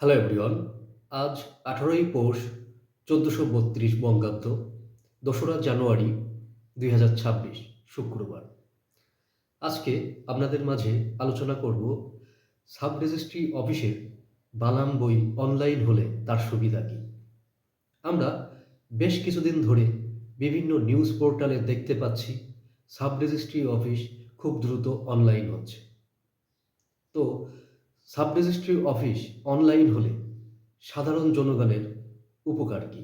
Hello everyone. আজ 18ই পৌষ 1432 বঙ্গাব্দ, 2রা জানুয়ারি 2026 শুক্রবার। আজকে আপনাদের মাঝে আলোচনা করব সাব রেজিস্ট্রি অফিসের বালাম বই অনলাইন হলে তার সুবিধা কী। আমরা বেশ কিছুদিন ধরে বিভিন্ন নিউজ পোর্টালে দেখতে পাচ্ছি সাব রেজিস্ট্রি অফিস খুব দ্রুত অনলাইন হচ্ছে। তো সাব রেজিস্ট্রি অফিস অনলাইন হলে সাধারণ জনগণের উপকার কী?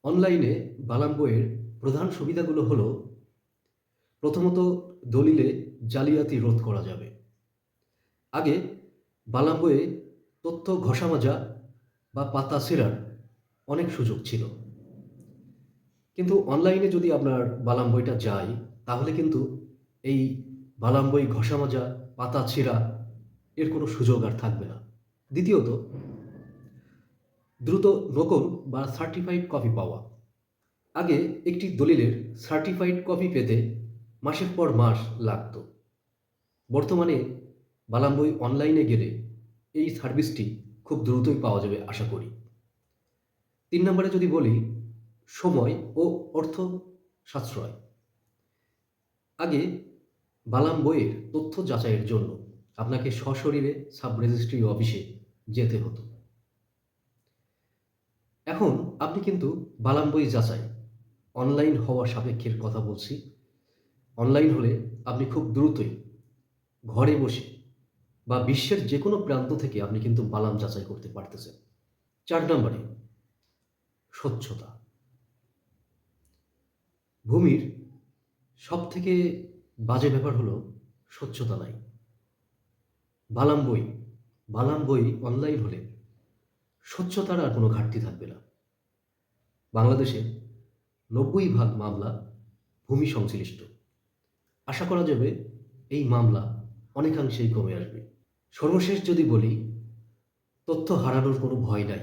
অনলাইনে বালাম বইয়ের প্রধান সুবিধাগুলো হলো, প্রথমত দলিলে জালিয়াতি রোধ করা যাবে। আগে বালাম বইয়ে তথ্য ঘষামাজা বা পাতা ছেঁড়ার অনেক সুযোগ ছিল, কিন্তু অনলাইনে যদি আপনার বালাম বইটা যায় তাহলে কিন্তু এই বালাম বই ঘষামাজা, পাতা ছেঁড়া এর কোনো সুযোগ আর থাকবে না। দ্বিতীয়ত, দ্রুত নকল বা সার্টিফাইড কপি পাওয়া। আগে একটি দলিলের সার্টিফাইড কপি পেতে মাসের পর মাস লাগত। বর্তমানে বালাম বই অনলাইনে গেলে এই সার্ভিসটি খুব দ্রুতই পাওয়া যাবে আশা করি। 3 নম্বরে যদি বলি, সময় ও অর্থ সাশ্রয়। আগে বালাম বইয়ের তথ্য যাচাইয়ের জন্য আপনাকে সশরীরে সাব রেজিস্ট্রি অফিসে যেতে হতো। এখন আপনি কিন্তু বালাম বই যাচাই অনলাইন হওয়া সাপেক্ষের কথা বলছি। অনলাইন হলে আপনি খুব দ্রুতই ঘরে বসে বা বিশ্বের যে কোনো প্রান্ত থেকে আপনি কিন্তু বালাম যাচাই করতে পারতেছেন। 4 নম্বরে স্বচ্ছতা। ভূমির সবথেকে বাজে ব্যাপার হলো স্বচ্ছতা নাই। বালাম বই বালাম বই অনলাইন হলে স্বচ্ছতার আর কোনো ঘাটতি থাকবে না। বাংলাদেশে 90% মামলা ভূমি সংশ্লিষ্ট। আশা করা যাবে এই মামলা অনেকাংশেই কমে আসবে। সর্বশেষ যদি বলি, তথ্য হারানোর কোনো ভয় নাই।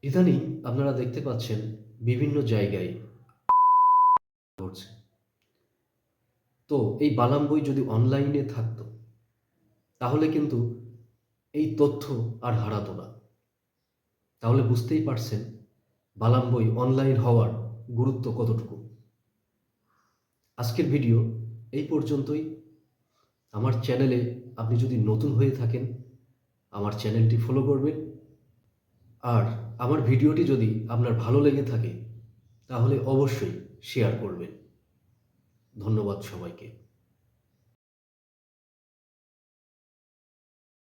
ইদানিং আপনারা দেখতে পাচ্ছেন বিভিন্ন জায়গায় ঘটছে। তো এই বালাম বই যদি অনলাইনে থাকতো তাহলে কিন্তু এই তথ্য আর হারাতো না। তাহলে বুঝতেই পারছেন বালাম বই অনলাইন হওয়ার গুরুত্ব কতটুকু। আজকের ভিডিও এই পর্যন্তই। আমার চ্যানেলে আপনি যদি নতুন হয়ে থাকেন, আমার চ্যানেলটি ফলো করবেন। আর আমার ভিডিওটি যদি আপনার ভালো লেগে থাকে তাহলে অবশ্যই শেয়ার করবেন। ধন্যবাদ সবাইকে।